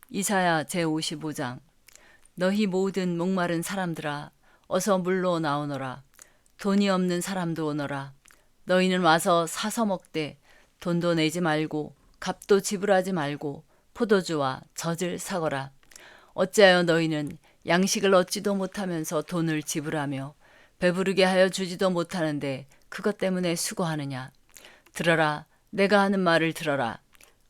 이사야 제55장. 너희 모든 목마른 사람들아, 어서 물로 나오너라. 돈이 없는 사람도 오너라. 너희는 와서 사서 먹되 돈도 내지 말고 값도 지불하지 말고 포도주와 젖을 사거라. 어찌하여 너희는 양식을 얻지도 못하면서 돈을 지불하며 배부르게 하여 주지도 못하는데 그것 때문에 수고하느냐. 들어라, 내가 하는 말을 들어라.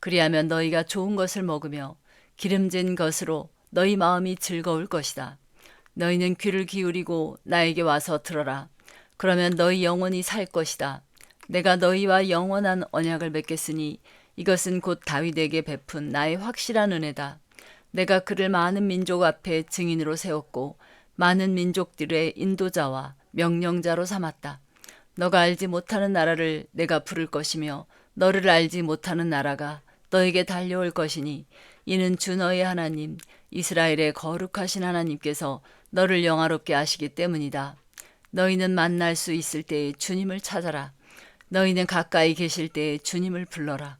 그리하면 너희가 좋은 것을 먹으며 기름진 것으로 너희 마음이 즐거울 것이다. 너희는 귀를 기울이고 나에게 와서 들어라. 그러면 너희 영혼이 살 것이다. 내가 너희와 영원한 언약을 맺겠으니 이것은 곧 다윗에게 베푼 나의 확실한 은혜다. 내가 그를 많은 민족 앞에 증인으로 세웠고 많은 민족들의 인도자와 명령자로 삼았다. 너가 알지 못하는 나라를 내가 부를 것이며 너를 알지 못하는 나라가 너에게 달려올 것이니 이는 주 너의 하나님 이스라엘의 거룩하신 하나님께서 너를 영화롭게 하시기 때문이다. 너희는 만날 수 있을 때에 주님을 찾아라. 너희는 가까이 계실 때에 주님을 불러라.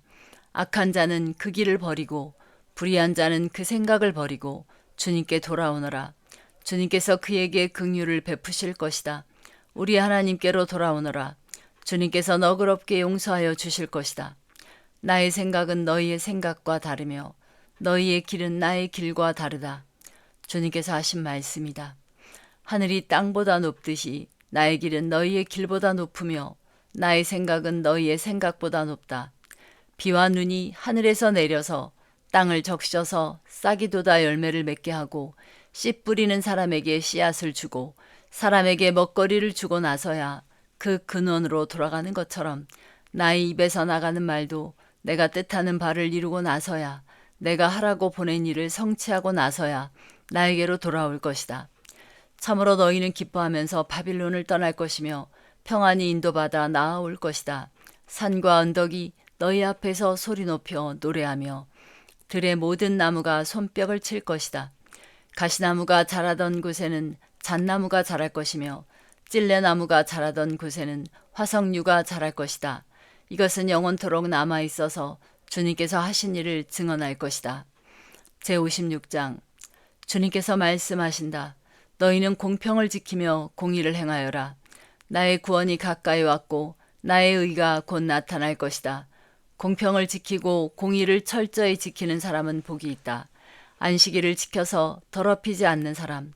악한 자는 그 길을 버리고 불의한 자는 그 생각을 버리고 주님께 돌아오너라. 주님께서 그에게 긍휼을 베푸실 것이다. 우리 하나님께로 돌아오너라. 주님께서 너그럽게 용서하여 주실 것이다. 나의 생각은 너희의 생각과 다르며 너희의 길은 나의 길과 다르다. 주님께서 하신 말씀이다. 하늘이 땅보다 높듯이 나의 길은 너희의 길보다 높으며 나의 생각은 너희의 생각보다 높다. 비와 눈이 하늘에서 내려서 땅을 적셔서 싹이 돋아 열매를 맺게 하고 씨 뿌리는 사람에게 씨앗을 주고 사람에게 먹거리를 주고 나서야 그 근원으로 돌아가는 것처럼 나의 입에서 나가는 말도 내가 뜻하는 바를 이루고 나서야 내가 하라고 보낸 일을 성취하고 나서야 나에게로 돌아올 것이다. 참으로 너희는 기뻐하면서 바빌론을 떠날 것이며 평안히 인도받아 나아올 것이다. 산과 언덕이 너희 앞에서 소리 높여 노래하며 들의 모든 나무가 손뼉을 칠 것이다. 가시나무가 자라던 곳에는 잣나무가 자랄 것이며 찔레나무가 자라던 곳에는 화석류가 자랄 것이다. 이것은 영원토록 남아있어서 주님께서 하신 일을 증언할 것이다. 제56장. 주님께서 말씀하신다. 너희는 공평을 지키며 공의를 행하여라. 나의 구원이 가까이 왔고 나의 의가 곧 나타날 것이다. 공평을 지키고 공의를 철저히 지키는 사람은 복이 있다. 안식일을 지켜서 더럽히지 않는 사람,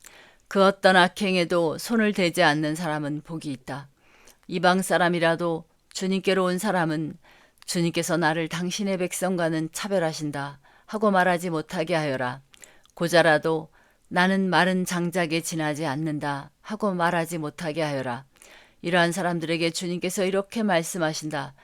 그 어떤 악행에도 손을 대지 않는 사람은 복이 있다. 이방 사람이라도 주님께로 온 사람은 주님께서 나를 당신의 백성과는 차별하신다 하고 말하지 못하게 하여라. 고자라도 나는 마른 장작에 지나지 않는다 하고 말하지 못하게 하여라. 이러한 사람들에게 주님께서 이렇게 말씀하신다.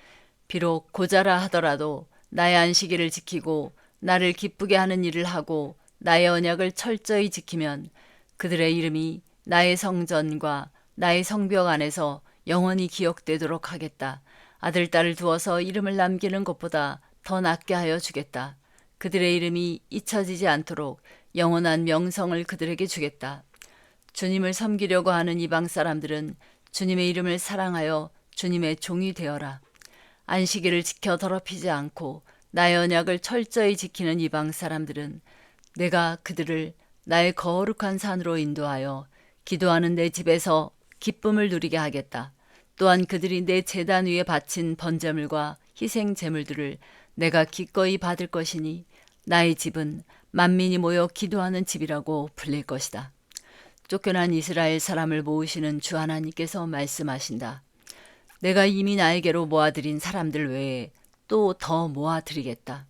비록 고자라 하더라도 나의 안식일을 지키고 나를 기쁘게 하는 일을 하고 나의 언약을 철저히 지키면 그들의 이름이 나의 성전과 나의 성벽 안에서 영원히 기억되도록 하겠다. 아들, 딸을 두어서 이름을 남기는 것보다 더 낫게 하여 주겠다. 그들의 이름이 잊혀지지 않도록 영원한 명성을 그들에게 주겠다. 주님을 섬기려고 하는 이방 사람들은 주님의 이름을 사랑하여 주님의 종이 되어라. 안식일을 지켜 더럽히지 않고 나의 언약을 철저히 지키는 이방 사람들은 내가 그들을 나의 거룩한 산으로 인도하여 기도하는 내 집에서 기쁨을 누리게 하겠다. 또한 그들이 내 제단 위에 바친 번제물과 희생 제물들을 내가 기꺼이 받을 것이니 나의 집은 만민이 모여 기도하는 집이라고 불릴 것이다. 쫓겨난 이스라엘 사람을 모으시는 주 하나님께서 말씀하신다. 내가 이미 나에게로 모아들인 사람들 외에 또 더 모아드리겠다.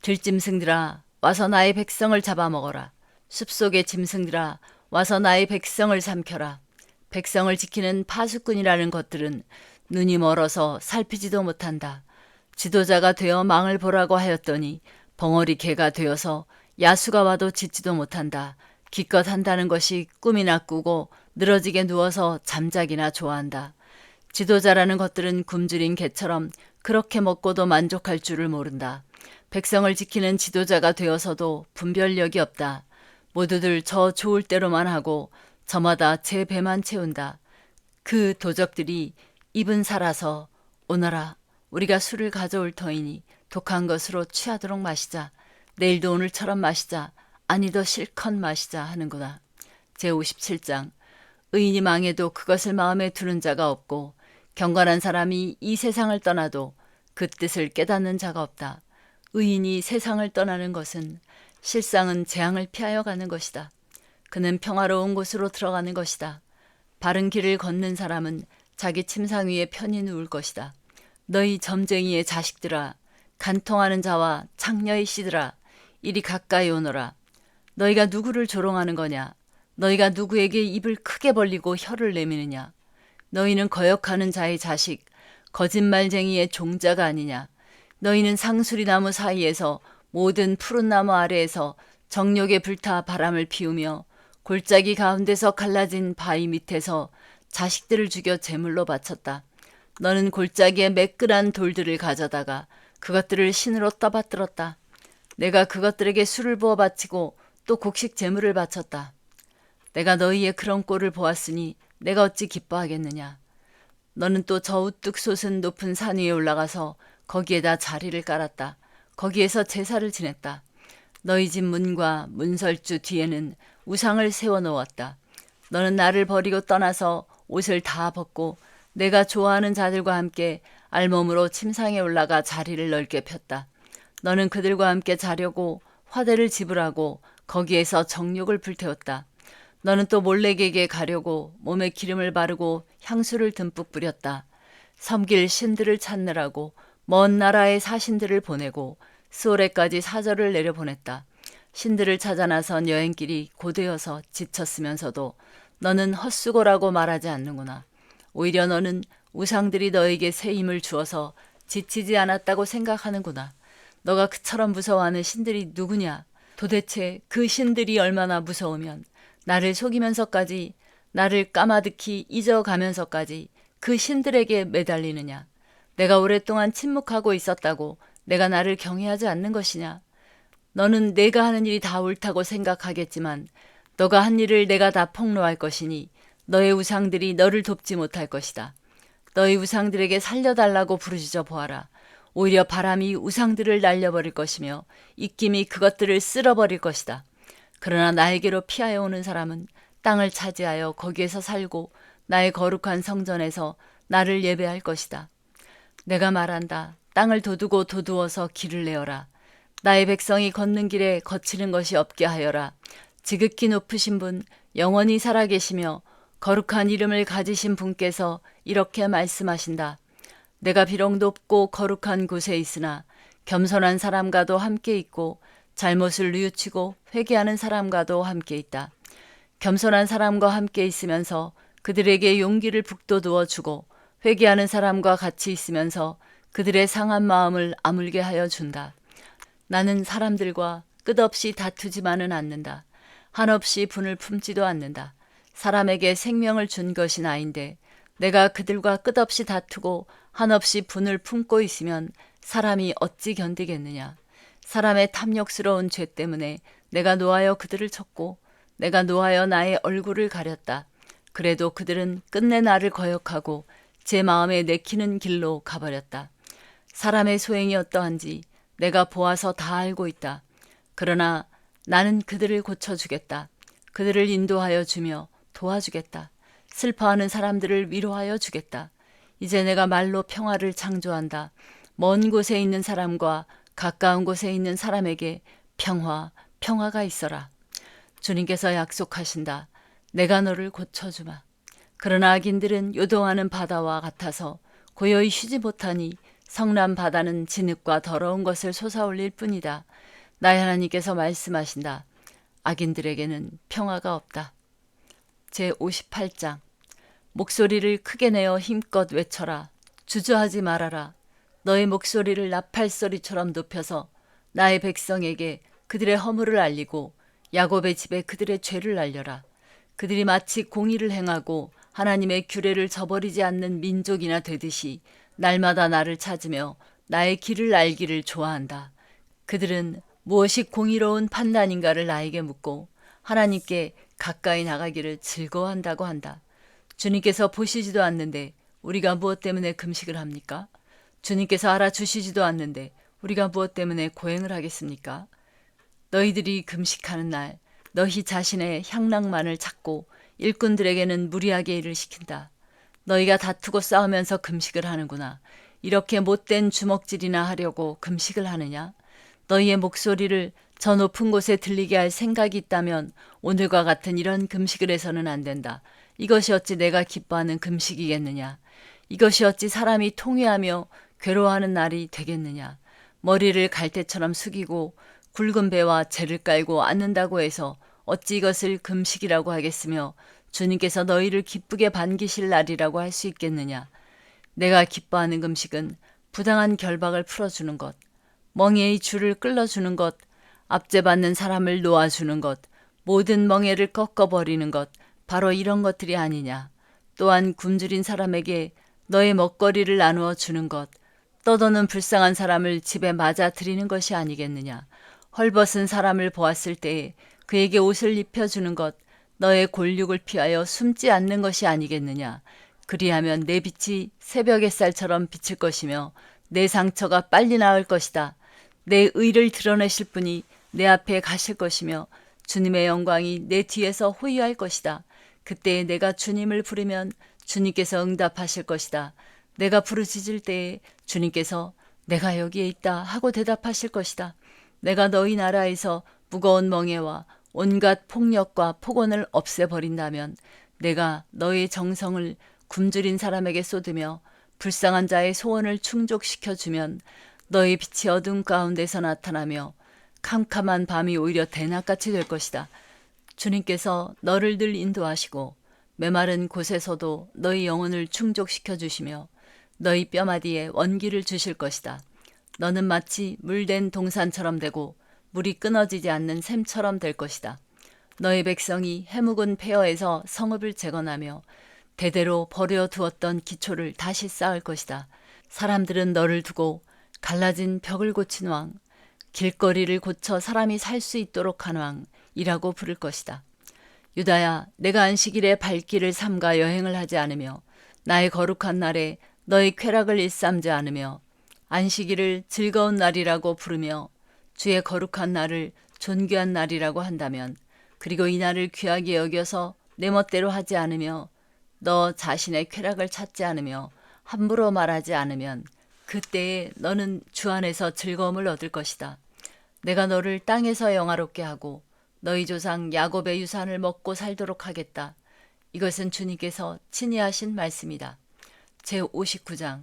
들짐승들아 와서 나의 백성을 잡아먹어라. 숲속의 짐승들아 와서 나의 백성을 삼켜라. 백성을 지키는 파수꾼이라는 것들은 눈이 멀어서 살피지도 못한다. 지도자가 되어 망을 보라고 하였더니 벙어리 개가 되어서 야수가 와도 짖지도 못한다. 기껏 한다는 것이 꿈이나 꾸고 늘어지게 누워서 잠자기나 좋아한다. 지도자라는 것들은 굶주린 개처럼 그렇게 먹고도 만족할 줄을 모른다. 백성을 지키는 지도자가 되어서도 분별력이 없다. 모두들 저 좋을 대로만 하고 저마다 제 배만 채운다. 그 도적들이 입은 살아서 오너라 우리가 술을 가져올 터이니 독한 것으로 취하도록 마시자. 내일도 오늘처럼 마시자. 아니 더 실컷 마시자 하는구나. 제57장. 의인이 망해도 그것을 마음에 두는 자가 없고 경건한 사람이 이 세상을 떠나도 그 뜻을 깨닫는 자가 없다. 의인이 세상을 떠나는 것은 실상은 재앙을 피하여 가는 것이다. 그는 평화로운 곳으로 들어가는 것이다. 바른 길을 걷는 사람은 자기 침상 위에 편히 누울 것이다. 너희 점쟁이의 자식들아, 간통하는 자와 창녀의 씨들아, 이리 가까이 오너라. 너희가 누구를 조롱하는 거냐? 너희가 누구에게 입을 크게 벌리고 혀를 내미느냐? 너희는 거역하는 자의 자식, 거짓말쟁이의 종자가 아니냐? 너희는 상수리 나무 사이에서 모든 푸른 나무 아래에서 정욕에 불타 바람을 피우며 골짜기 가운데서 갈라진 바위 밑에서 자식들을 죽여 제물로 바쳤다. 너는 골짜기에 매끈한 돌들을 가져다가 그것들을 신으로 떠받들었다. 내가 그것들에게 술을 부어 바치고 또 곡식 제물을 바쳤다. 내가 너희의 그런 꼴을 보았으니 내가 어찌 기뻐하겠느냐. 너는 또 저 우뚝 솟은 높은 산 위에 올라가서 거기에다 자리를 깔았다. 거기에서 제사를 지냈다. 너희 집 문과 문설주 뒤에는 우상을 세워놓았다. 너는 나를 버리고 떠나서 옷을 다 벗고 내가 좋아하는 자들과 함께 알몸으로 침상에 올라가 자리를 넓게 폈다. 너는 그들과 함께 자려고 화대를 지불하고 거기에서 정욕을 불태웠다. 너는 또 몰래에게 가려고 몸에 기름을 바르고 향수를 듬뿍 뿌렸다. 섬길 신들을 찾느라고 먼 나라의 사신들을 보내고 스오레까지 사절을 내려보냈다. 신들을 찾아 나선 여행길이 고되어서 지쳤으면서도 너는 헛수고라고 말하지 않는구나. 오히려 너는 우상들이 너에게 새 힘을 주어서 지치지 않았다고 생각하는구나. 너가 그처럼 무서워하는 신들이 누구냐? 도대체 그 신들이 얼마나 무서우면 나를 속이면서까지, 나를 까마득히 잊어가면서까지 그 신들에게 매달리느냐? 내가 오랫동안 침묵하고 있었다고 내가 나를 경외하지 않는 것이냐? 너는 내가 하는 일이 다 옳다고 생각하겠지만 너가 한 일을 내가 다 폭로할 것이니 너의 우상들이 너를 돕지 못할 것이다. 너희 우상들에게 살려달라고 부르짖어 보아라. 오히려 바람이 우상들을 날려버릴 것이며 입김이 그것들을 쓸어버릴 것이다. 그러나 나에게로 피하여 오는 사람은 땅을 차지하여 거기에서 살고 나의 거룩한 성전에서 나를 예배할 것이다. 내가 말한다. 땅을 도두고 도두어서 길을 내어라. 나의 백성이 걷는 길에 거치는 것이 없게 하여라. 지극히 높으신 분, 영원히 살아계시며 거룩한 이름을 가지신 분께서 이렇게 말씀하신다. 내가 비록 높고 거룩한 곳에 있으나 겸손한 사람과도 함께 있고 잘못을 뉘우치고 회개하는 사람과도 함께 있다. 겸손한 사람과 함께 있으면서 그들에게 용기를 북돋워 주고 회개하는 사람과 같이 있으면서 그들의 상한 마음을 아물게 하여 준다. 나는 사람들과 끝없이 다투지만은 않는다. 한없이 분을 품지도 않는다. 사람에게 생명을 준 것이 나인데 내가 그들과 끝없이 다투고 한없이 분을 품고 있으면 사람이 어찌 견디겠느냐. 사람의 탐욕스러운 죄 때문에 내가 노하여 그들을 쳤고 내가 노하여 나의 얼굴을 가렸다. 그래도 그들은 끝내 나를 거역하고 제 마음에 내키는 길로 가버렸다. 사람의 소행이 어떠한지 내가 보아서 다 알고 있다. 그러나 나는 그들을 고쳐주겠다. 그들을 인도하여 주며 도와주겠다. 슬퍼하는 사람들을 위로하여 주겠다. 이제 내가 말로 평화를 창조한다. 먼 곳에 있는 사람과 가까운 곳에 있는 사람에게 평화가 있어라. 주님께서 약속하신다. 내가 너를 고쳐주마. 그러나 악인들은 요동하는 바다와 같아서 고요히 쉬지 못하니 성난 바다는 진흙과 더러운 것을 솟아올릴 뿐이다. 나의 하나님께서 말씀하신다. 악인들에게는 평화가 없다. 제58장. 목소리를 크게 내어 힘껏 외쳐라. 주저하지 말아라. 너의 목소리를 나팔소리처럼 높여서 나의 백성에게 그들의 허물을 알리고 야곱의 집에 그들의 죄를 알려라. 그들이 마치 공의를 행하고 하나님의 규례를 저버리지 않는 민족이나 되듯이 날마다 나를 찾으며 나의 길을 알기를 좋아한다. 그들은 무엇이 공의로운 판단인가를 나에게 묻고 하나님께 가까이 나가기를 즐거워한다고 한다. 주님께서 보시지도 않는데 우리가 무엇 때문에 금식을 합니까? 주님께서 알아주시지도 않는데 우리가 무엇 때문에 고행을 하겠습니까? 너희들이 금식하는 날 너희 자신의 향락만을 찾고 일꾼들에게는 무리하게 일을 시킨다. 너희가 다투고 싸우면서 금식을 하는구나. 이렇게 못된 주먹질이나 하려고 금식을 하느냐? 너희의 목소리를 저 높은 곳에 들리게 할 생각이 있다면 오늘과 같은 이런 금식을 해서는 안 된다. 이것이 어찌 내가 기뻐하는 금식이겠느냐? 이것이 어찌 사람이 통회하며 괴로워하는 날이 되겠느냐? 머리를 갈대처럼 숙이고 굵은 배와 재를 깔고 앉는다고 해서 어찌 이것을 금식이라고 하겠으며 주님께서 너희를 기쁘게 반기실 날이라고 할 수 있겠느냐? 내가 기뻐하는 금식은 부당한 결박을 풀어주는 것, 멍에의 줄을 끌어주는 것, 압제받는 사람을 놓아주는 것, 모든 멍에를 꺾어버리는 것, 바로 이런 것들이 아니냐. 또한 굶주린 사람에게 너의 먹거리를 나누어 주는 것, 떠도는 불쌍한 사람을 집에 맞아 들이는 것이 아니겠느냐. 헐벗은 사람을 보았을 때에 그에게 옷을 입혀주는 것, 너의 골육을 피하여 숨지 않는 것이 아니겠느냐. 그리하면 내 빛이 새벽 햇살처럼 비칠 것이며 내 상처가 빨리 나을 것이다. 내 의를 드러내실 분이 내 앞에 가실 것이며 주님의 영광이 내 뒤에서 호위할 것이다. 그때 내가 주님을 부르면 주님께서 응답하실 것이다. 내가 부르짖을 때에 주님께서 내가 여기에 있다 하고 대답하실 것이다. 내가 너희 나라에서 무거운 멍에와 온갖 폭력과 폭언을 없애버린다면 내가 너의 정성을 굶주린 사람에게 쏟으며 불쌍한 자의 소원을 충족시켜주면 너의 빛이 어둠 가운데서 나타나며 캄캄한 밤이 오히려 대낮같이 될 것이다. 주님께서 너를 늘 인도하시고 메마른 곳에서도 너희 영혼을 충족시켜 주시며 너희 뼈마디에 원기를 주실 것이다. 너는 마치 물된 동산처럼 되고 물이 끊어지지 않는 샘처럼 될 것이다. 너희 백성이 해묵은 폐허에서 성읍을 재건하며 대대로 버려두었던 기초를 다시 쌓을 것이다. 사람들은 너를 두고 갈라진 벽을 고친 왕, 길거리를 고쳐 사람이 살 수 있도록 한 왕이라고 부를 것이다. 유다야, 내가 안식일에 발길을 삼가 여행을 하지 않으며 나의 거룩한 날에 너의 쾌락을 일삼지 않으며 안식일을 즐거운 날이라고 부르며 주의 거룩한 날을 존귀한 날이라고 한다면, 그리고 이 날을 귀하게 여겨서 내 멋대로 하지 않으며 너 자신의 쾌락을 찾지 않으며 함부로 말하지 않으면 그때에 너는 주 안에서 즐거움을 얻을 것이다. 내가 너를 땅에서 영화롭게 하고 너희 조상 야곱의 유산을 먹고 살도록 하겠다. 이것은 주님께서 친히 하신 말씀이다. 제59장.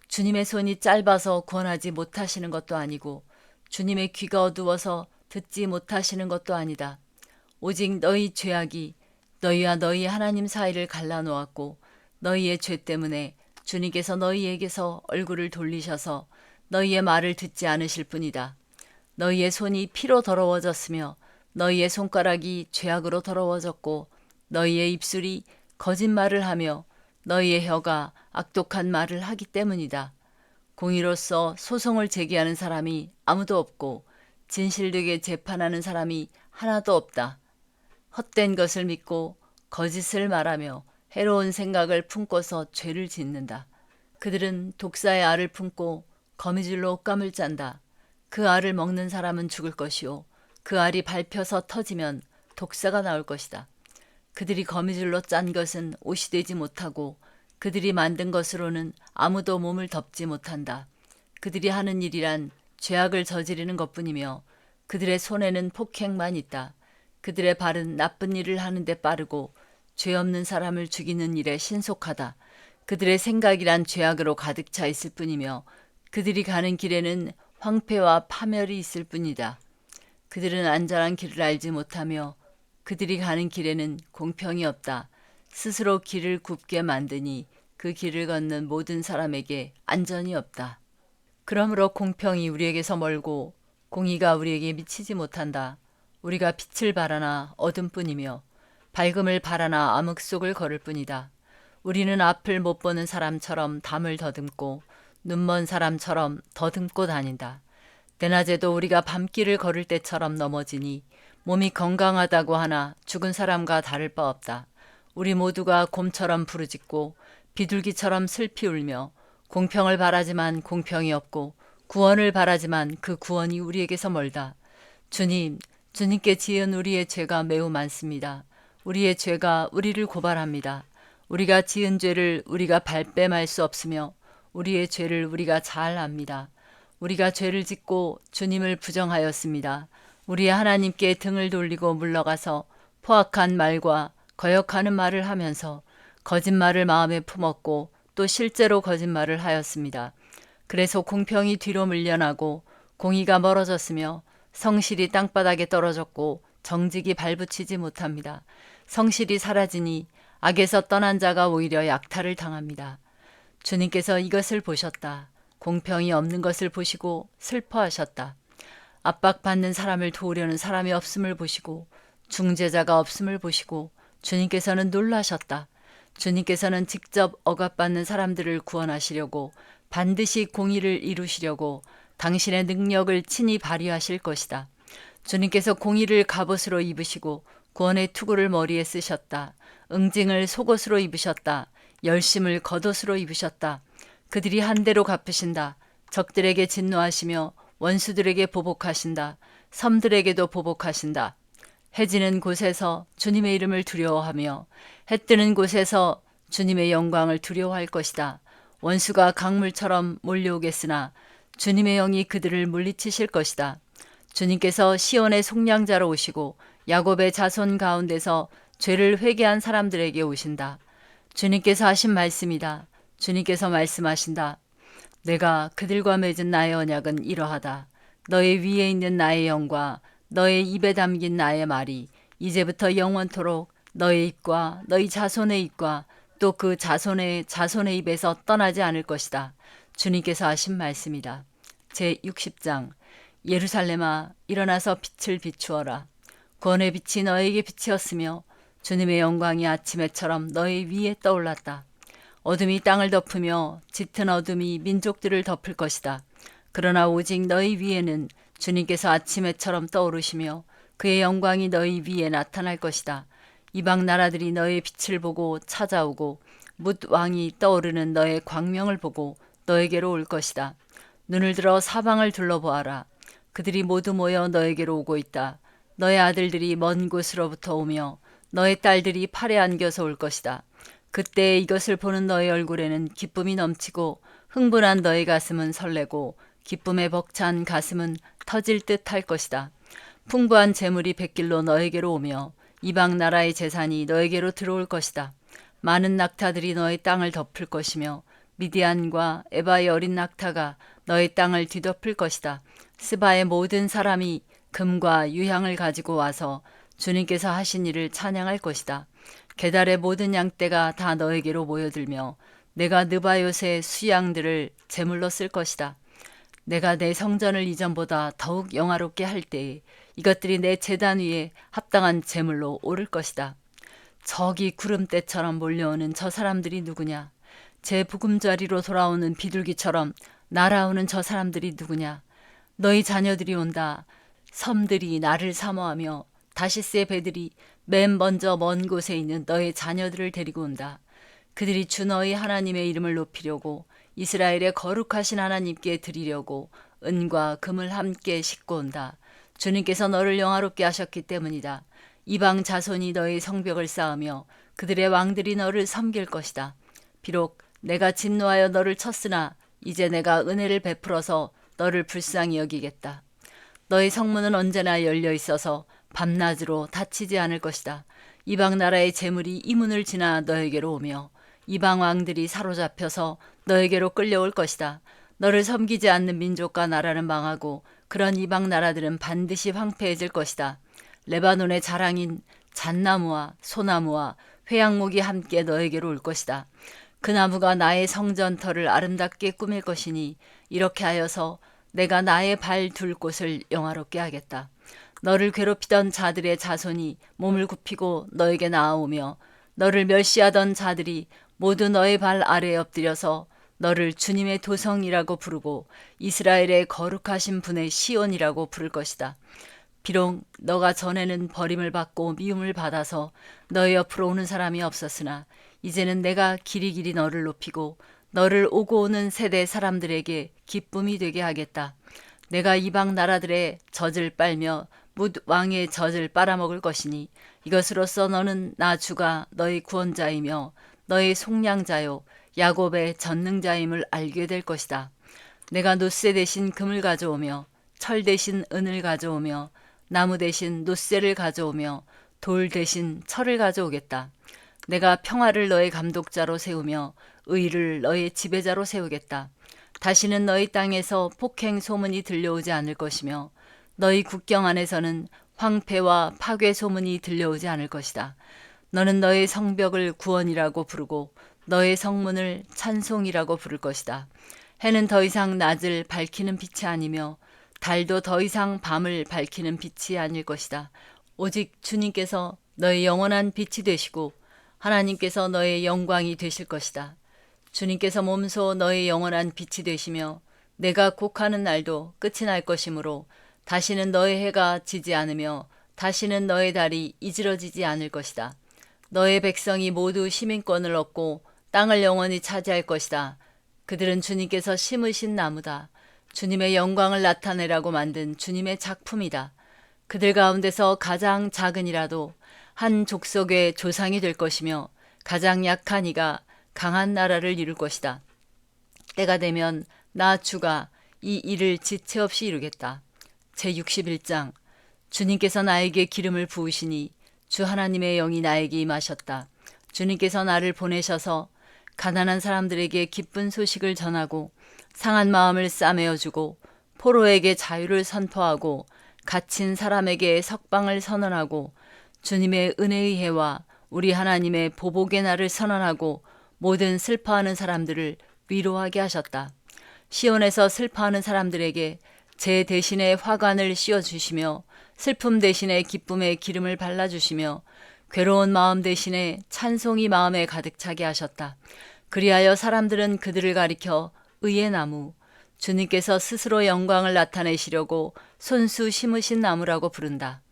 주님의 손이 짧아서 구원하지 못하시는 것도 아니고 주님의 귀가 어두워서 듣지 못하시는 것도 아니다. 오직 너희 죄악이 너희와 너희 하나님 사이를 갈라놓았고 너희의 죄 때문에 주님께서 너희에게서 얼굴을 돌리셔서 너희의 말을 듣지 않으실 뿐이다. 너희의 손이 피로 더러워졌으며 너희의 손가락이 죄악으로 더러워졌고 너희의 입술이 거짓말을 하며 너희의 혀가 악독한 말을 하기 때문이다. 공의로서 소송을 제기하는 사람이 아무도 없고 진실되게 재판하는 사람이 하나도 없다. 헛된 것을 믿고 거짓을 말하며 해로운 생각을 품고서 죄를 짓는다. 그들은 독사의 알을 품고 거미줄로 옷감을 짠다. 그 알을 먹는 사람은 죽을 것이요 그 알이 밟혀서 터지면 독사가 나올 것이다. 그들이 거미줄로 짠 것은 옷이 되지 못하고 그들이 만든 것으로는 아무도 몸을 덮지 못한다. 그들이 하는 일이란 죄악을 저지르는 것뿐이며 그들의 손에는 폭행만 있다. 그들의 발은 나쁜 일을 하는 데 빠르고 죄 없는 사람을 죽이는 일에 신속하다. 그들의 생각이란 죄악으로 가득 차 있을 뿐이며 그들이 가는 길에는 황폐와 파멸이 있을 뿐이다. 그들은 안전한 길을 알지 못하며 그들이 가는 길에는 공평이 없다. 스스로 길을 굽게 만드니 그 길을 걷는 모든 사람에게 안전이 없다. 그러므로 공평이 우리에게서 멀고 공의가 우리에게 미치지 못한다. 우리가 빛을 바라나 어둠뿐이며 밝음을 바라나 암흑 속을 걸을 뿐이다. 우리는 앞을 못 보는 사람처럼 담을 더듬고 눈먼 사람처럼 더듬고 다닌다. 대낮에도 우리가 밤길을 걸을 때처럼 넘어지니 몸이 건강하다고 하나 죽은 사람과 다를 바 없다. 우리 모두가 곰처럼 부르짖고 비둘기처럼 슬피 울며 공평을 바라지만 공평이 없고 구원을 바라지만 그 구원이 우리에게서 멀다. 주님, 주님께 지은 우리의 죄가 매우 많습니다. 우리의 죄가 우리를 고발합니다. 우리가 지은 죄를 우리가 발뺌할 수 없으며 우리의 죄를 우리가 잘 압니다. 우리가 죄를 짓고 주님을 부정하였습니다. 우리의 하나님께 등을 돌리고 물러가서 포악한 말과 거역하는 말을 하면서 거짓말을 마음에 품었고 또 실제로 거짓말을 하였습니다. 그래서 공평이 뒤로 밀려나고 공의가 멀어졌으며 성실이 땅바닥에 떨어졌고 정직이 발붙이지 못합니다. 성실이 사라지니 악에서 떠난 자가 오히려 약탈을 당합니다. 주님께서 이것을 보셨다. 공평이 없는 것을 보시고 슬퍼하셨다. 압박받는 사람을 도우려는 사람이 없음을 보시고 중재자가 없음을 보시고 주님께서는 놀라셨다. 주님께서는 직접 억압받는 사람들을 구원하시려고 반드시 공의를 이루시려고 당신의 능력을 친히 발휘하실 것이다. 주님께서 공의를 갑옷으로 입으시고 구원의 투구를 머리에 쓰셨다. 응징을 속옷으로 입으셨다. 열심을 겉옷으로 입으셨다. 그들이 한대로 갚으신다. 적들에게 진노하시며 원수들에게 보복하신다. 섬들에게도 보복하신다. 해 지는 곳에서 주님의 이름을 두려워하며 해 뜨는 곳에서 주님의 영광을 두려워할 것이다. 원수가 강물처럼 몰려오겠으나 주님의 영이 그들을 물리치실 것이다. 주님께서 시온의 속량자로 오시고 야곱의 자손 가운데서 죄를 회개한 사람들에게 오신다. 주님께서 하신 말씀이다. 주님께서 말씀하신다. 내가 그들과 맺은 나의 언약은 이러하다. 너의 위에 있는 나의 영과 너의 입에 담긴 나의 말이 이제부터 영원토록 너의 입과 너희 자손의 입과 또 그 자손의 입에서 떠나지 않을 것이다. 주님께서 하신 말씀이다. 제60장 예루살렘아 일어나서 빛을 비추어라. 구원의 빛이 너에게 빛이었으며 주님의 영광이 아침에처럼 너희 위에 떠올랐다. 어둠이 땅을 덮으며 짙은 어둠이 민족들을 덮을 것이다. 그러나 오직 너희 위에는 주님께서 아침에처럼 떠오르시며 그의 영광이 너희 위에 나타날 것이다. 이방 나라들이 너의 빛을 보고 찾아오고 뭇 왕이 떠오르는 너의 광명을 보고 너에게로 올 것이다. 눈을 들어 사방을 둘러보아라. 그들이 모두 모여 너에게로 오고 있다. 너의 아들들이 먼 곳으로부터 오며 너의 딸들이 팔에 안겨서 올 것이다. 그때 이것을 보는 너의 얼굴에는 기쁨이 넘치고 흥분한 너의 가슴은 설레고 기쁨에 벅찬 가슴은 터질 듯 할 것이다. 풍부한 재물이 백길로 너에게로 오며 이방 나라의 재산이 너에게로 들어올 것이다. 많은 낙타들이 너의 땅을 덮을 것이며 미디안과 에바의 어린 낙타가 너의 땅을 뒤덮을 것이다. 스바의 모든 사람이 금과 유향을 가지고 와서 주님께서 하신 일을 찬양할 것이다. 게달의 모든 양떼가 다 너에게로 모여들며 내가 느바요새 수양들을 제물로 쓸 것이다. 내가 내 성전을 이전보다 더욱 영화롭게 할 때에 이것들이 내 제단 위에 합당한 제물로 오를 것이다. 저기 구름대처럼 몰려오는 저 사람들이 누구냐? 제 부금자리로 돌아오는 비둘기처럼 날아오는 저 사람들이 누구냐? 너희 자녀들이 온다. 섬들이 나를 사모하며 다시스의 배들이 맨 먼저 먼 곳에 있는 너의 자녀들을 데리고 온다. 그들이 주 너희 하나님의 이름을 높이려고 이스라엘의 거룩하신 하나님께 드리려고 은과 금을 함께 싣고 온다. 주님께서 너를 영화롭게 하셨기 때문이다. 이방 자손이 너의 성벽을 쌓으며 그들의 왕들이 너를 섬길 것이다. 비록 내가 진노하여 너를 쳤으나 이제 내가 은혜를 베풀어서 너를 불쌍히 여기겠다. 너의 성문은 언제나 열려 있어서 밤낮으로 닫히지 않을 것이다. 이방 나라의 재물이 이 문을 지나 너에게로 오며 이방 왕들이 사로잡혀서 너에게로 끌려올 것이다. 너를 섬기지 않는 민족과 나라는 망하고 그런 이방 나라들은 반드시 황폐해질 것이다. 레바논의 자랑인 잣나무와 소나무와 회양목이 함께 너에게로 올 것이다. 그 나무가 나의 성전터를 아름답게 꾸밀 것이니 이렇게 하여서 내가 나의 발 둘 곳을 영화롭게 하겠다. 너를 괴롭히던 자들의 자손이 몸을 굽히고 너에게 나아오며 너를 멸시하던 자들이 모두 너의 발 아래에 엎드려서 너를 주님의 도성이라고 부르고 이스라엘의 거룩하신 분의 시온이라고 부를 것이다. 비록 너가 전에는 버림을 받고 미움을 받아서 너의 옆으로 오는 사람이 없었으나 이제는 내가 길이길이 너를 높이고 너를 오고 오는 세대 사람들에게 기쁨이 되게 하겠다. 내가 이방 나라들의 젖을 빨며 뭇 왕의 젖을 빨아먹을 것이니 이것으로써 너는 나 주가 너의 구원자이며 너의 속량자요 야곱의 전능자임을 알게 될 것이다. 내가 놋세 대신 금을 가져오며 철 대신 은을 가져오며 나무 대신 놋세를 가져오며 돌 대신 철을 가져오겠다. 내가 평화를 너의 감독자로 세우며 의를 너의 지배자로 세우겠다. 다시는 너희 땅에서 폭행 소문이 들려오지 않을 것이며 너희 국경 안에서는 황폐와 파괴 소문이 들려오지 않을 것이다. 너는 너의 성벽을 구원이라고 부르고 너의 성문을 찬송이라고 부를 것이다. 해는 더 이상 낮을 밝히는 빛이 아니며 달도 더 이상 밤을 밝히는 빛이 아닐 것이다. 오직 주님께서 너의 영원한 빛이 되시고 하나님께서 너의 영광이 되실 것이다. 주님께서 몸소 너의 영원한 빛이 되시며 내가 곡하는 날도 끝이 날 것이므로 다시는 너의 해가 지지 않으며 다시는 너의 달이 이지러지지 않을 것이다. 너의 백성이 모두 시민권을 얻고 땅을 영원히 차지할 것이다. 그들은 주님께서 심으신 나무다. 주님의 영광을 나타내라고 만든 주님의 작품이다. 그들 가운데서 가장 작은 이라도 한 족속의 조상이 될 것이며 가장 약한 이가 강한 나라를 이룰 것이다. 때가 되면 나 주가 이 일을 지체 없이 이루겠다. 제61장 주님께서 나에게 기름을 부으시니 주 하나님의 영이 나에게 임하셨다. 주님께서 나를 보내셔서 가난한 사람들에게 기쁜 소식을 전하고 상한 마음을 싸매어주고 포로에게 자유를 선포하고 갇힌 사람에게 석방을 선언하고 주님의 은혜의 해와 우리 하나님의 보복의 날을 선언하고 모든 슬퍼하는 사람들을 위로하게 하셨다. 시온에서 슬퍼하는 사람들에게 제 대신에 화관을 씌워주시며 슬픔 대신에 기쁨의 기름을 발라주시며 괴로운 마음 대신에 찬송이 마음에 가득 차게 하셨다. 그리하여 사람들은 그들을 가리켜 의의 나무, 주님께서 스스로 영광을 나타내시려고 손수 심으신 나무라고 부른다.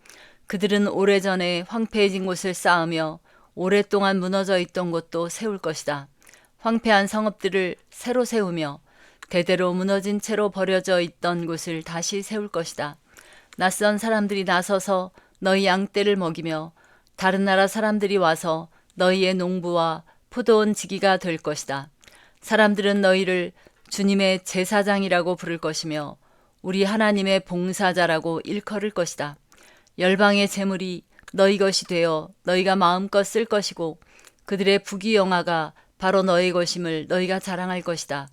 그들은 오래전에 황폐해진 곳을 쌓으며 오랫동안 무너져 있던 곳도 세울 것이다. 황폐한 성읍들을 새로 세우며 대대로 무너진 채로 버려져 있던 곳을 다시 세울 것이다. 낯선 사람들이 나서서 너희 양떼를 먹이며 다른 나라 사람들이 와서 너희의 농부와 포도원 지기가 될 것이다. 사람들은 너희를 주님의 제사장이라고 부를 것이며 우리 하나님의 봉사자라고 일컬을 것이다. 열방의 재물이 너희 것이 되어 너희가 마음껏 쓸 것이고 그들의 부귀영화가 바로 너희 것임을 너희가 자랑할 것이다.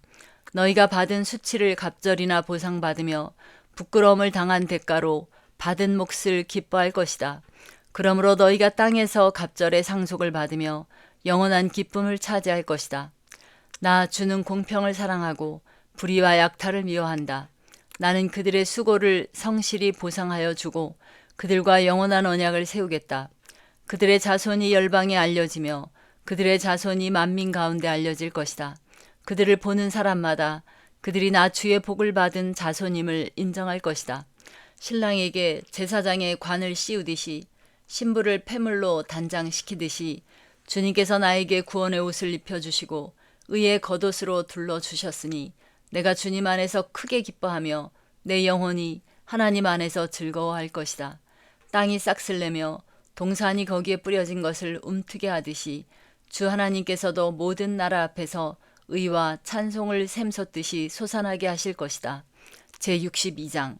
너희가 받은 수치를 갑절이나 보상받으며 부끄러움을 당한 대가로 받은 몫을 기뻐할 것이다. 그러므로 너희가 땅에서 갑절의 상속을 받으며 영원한 기쁨을 차지할 것이다. 나 주는 공평을 사랑하고 불의와 약탈을 미워한다. 나는 그들의 수고를 성실히 보상하여 주고 그들과 영원한 언약을 세우겠다. 그들의 자손이 열방에 알려지며 그들의 자손이 만민 가운데 알려질 것이다. 그들을 보는 사람마다 그들이 나 주의 복을 받은 자손임을 인정할 것이다. 신랑에게 제사장의 관을 씌우듯이 신부를 폐물로 단장시키듯이 주님께서 나에게 구원의 옷을 입혀주시고 의의 겉옷으로 둘러주셨으니 내가 주님 안에서 크게 기뻐하며 내 영혼이 하나님 안에서 즐거워할 것이다. 땅이 싹쓸 내며 동산이 거기에 뿌려진 것을 움트게 하듯이 주 하나님께서도 모든 나라 앞에서 의와 찬송을 샘솟듯이 솟아나게 하실 것이다. 제62장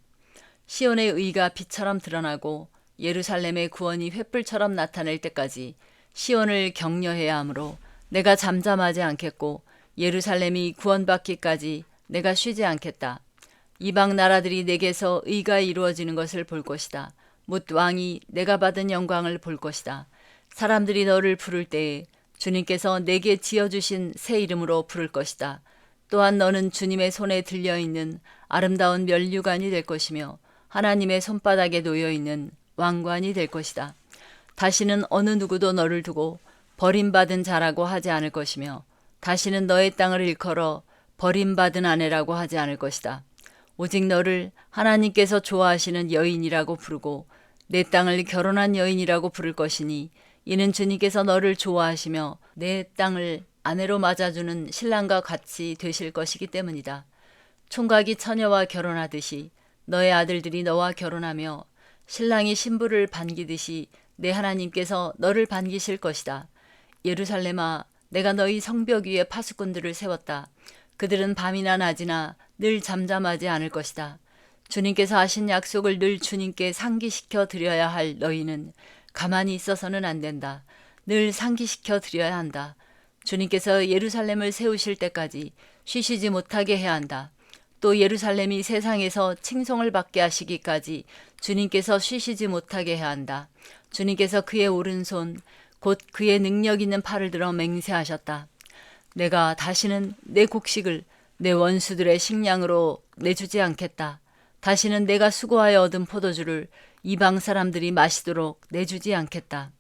시온의 의가 빛처럼 드러나고 예루살렘의 구원이 횃불처럼 나타낼 때까지 시온을 격려해야 하므로 내가 잠잠하지 않겠고 예루살렘이 구원받기까지 내가 쉬지 않겠다. 이방 나라들이 내게서 의가 이루어지는 것을 볼 것이다. 뭇 왕이 내가 받은 영광을 볼 것이다. 사람들이 너를 부를 때에 주님께서 내게 지어주신 새 이름으로 부를 것이다. 또한 너는 주님의 손에 들려있는 아름다운 면류관이 될 것이며 하나님의 손바닥에 놓여있는 왕관이 될 것이다. 다시는 어느 누구도 너를 두고 버림받은 자라고 하지 않을 것이며 다시는 너의 땅을 일컬어 버림받은 아내라고 하지 않을 것이다. 오직 너를 하나님께서 좋아하시는 여인이라고 부르고 내 땅을 결혼한 여인이라고 부를 것이니 이는 주님께서 너를 좋아하시며 내 땅을 아내로 맞아주는 신랑과 같이 되실 것이기 때문이다. 총각이 처녀와 결혼하듯이 너의 아들들이 너와 결혼하며 신랑이 신부를 반기듯이 내 하나님께서 너를 반기실 것이다. 예루살렘아, 내가 너희 성벽 위에 파수꾼들을 세웠다. 그들은 밤이나 낮이나 늘 잠잠하지 않을 것이다. 주님께서 하신 약속을 늘 주님께 상기시켜 드려야 할 너희는 가만히 있어서는 안 된다. 늘 상기시켜 드려야 한다. 주님께서 예루살렘을 세우실 때까지 쉬시지 못하게 해야 한다. 또 예루살렘이 세상에서 칭송을 받게 하시기까지 주님께서 쉬시지 못하게 해야 한다. 주님께서 그의 오른손 곧 그의 능력 있는 팔을 들어 맹세하셨다. 내가 다시는 내 곡식을 내 원수들의 식량으로 내주지 않겠다. 다시는 내가 수고하여 얻은 포도주를 이방 사람들이 마시도록 내주지 않겠다.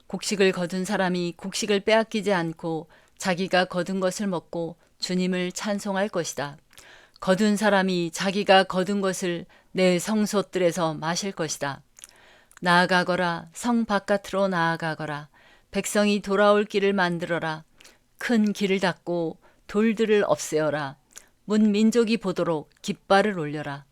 곡식을 거둔 사람이 곡식을 빼앗기지 않고 자기가 거둔 것을 먹고 주님을 찬송할 것이다. 거둔 사람이 자기가 거둔 것을 내 성소들에서 마실 것이다. 나아가거라, 성 바깥으로 나아가거라. 백성이 돌아올 길을 만들어라. 큰 길을 닫고 돌들을 없애어라. 문 민족이 보도록 깃발을 올려라.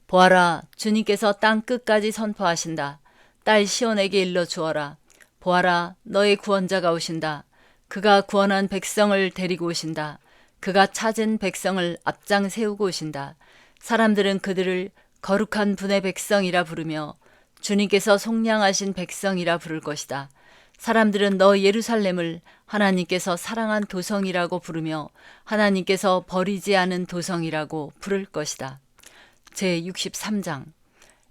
보아라, 주님께서 땅 끝까지 선포하신다. 딸 시온에게 일러 주어라. 보아라, 너의 구원자가 오신다. 그가 구원한 백성을 데리고 오신다. 그가 찾은 백성을 앞장 세우고 오신다. 사람들은 그들을 거룩한 분의 백성이라 부르며 주님께서 속량하신 백성이라 부를 것이다. 사람들은 너 예루살렘을 하나님께서 사랑한 도성이라고 부르며 하나님께서 버리지 않은 도성이라고 부를 것이다. 제63장.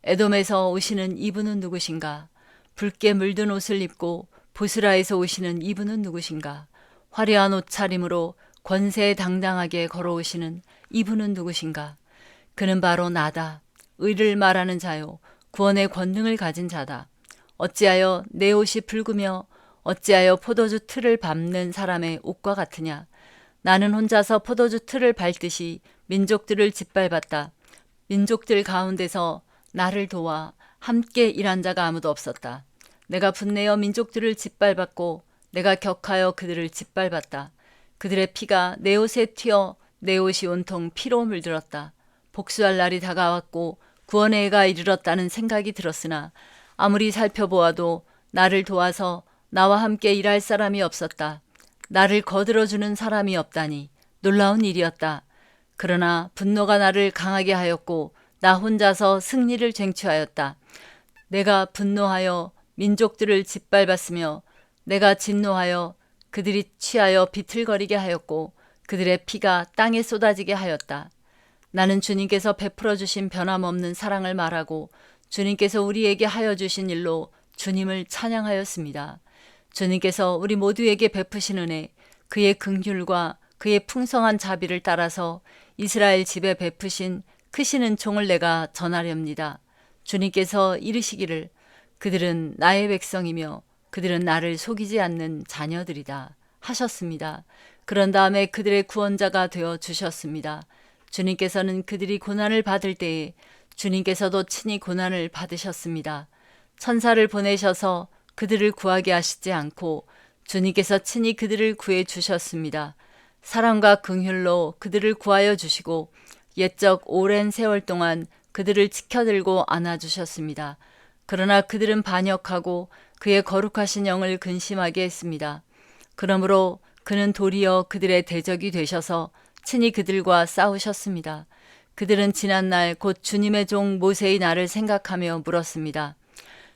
에돔에서 오시는 이분은 누구신가? 붉게 물든 옷을 입고 보스라에서 오시는 이분은 누구신가? 화려한 옷차림으로 권세당당하게 걸어오시는 이분은 누구신가? 그는 바로 나다. 의를 말하는 자요, 구원의 권능을 가진 자다. 어찌하여 내 옷이 붉으며 어찌하여 포도주 틀을 밟는 사람의 옷과 같으냐? 나는 혼자서 포도주 틀을 밟듯이 민족들을 짓밟았다. 민족들 가운데서 나를 도와 함께 일한 자가 아무도 없었다. 내가 분내어 민족들을 짓밟았고 내가 격하여 그들을 짓밟았다. 그들의 피가 내 옷에 튀어 내 옷이 온통 피로 물들었다. 복수할 날이 다가왔고 구원의 해가 이르렀다는 생각이 들었으나 아무리 살펴보아도 나를 도와서 나와 함께 일할 사람이 없었다. 나를 거들어주는 사람이 없다니 놀라운 일이었다. 그러나 분노가 나를 강하게 하였고 나 혼자서 승리를 쟁취하였다. 내가 분노하여 민족들을 짓밟았으며 내가 진노하여 그들이 취하여 비틀거리게 하였고 그들의 피가 땅에 쏟아지게 하였다. 나는 주님께서 베풀어 주신 변함없는 사랑을 말하고 주님께서 우리에게 하여 주신 일로 주님을 찬양하였습니다. 주님께서 우리 모두에게 베푸신 은혜, 그의 긍휼과 그의 풍성한 자비를 따라서 이스라엘 집에 베푸신 크신 은총을 내가 전하렵니다. 주님께서 이르시기를 그들은 나의 백성이며 그들은 나를 속이지 않는 자녀들이다 하셨습니다. 그런 다음에 그들의 구원자가 되어 주셨습니다. 주님께서는 그들이 고난을 받을 때에 주님께서도 친히 고난을 받으셨습니다. 천사를 보내셔서 그들을 구하게 하시지 않고 주님께서 친히 그들을 구해 주셨습니다. 사랑과 긍휼로 그들을 구하여 주시고 옛적 오랜 세월 동안 그들을 지켜들고 안아주셨습니다. 그러나 그들은 반역하고 그의 거룩하신 영을 근심하게 했습니다. 그러므로 그는 도리어 그들의 대적이 되셔서 친히 그들과 싸우셨습니다. 그들은 지난날 곧 주님의 종 모세의 날을 생각하며 물었습니다.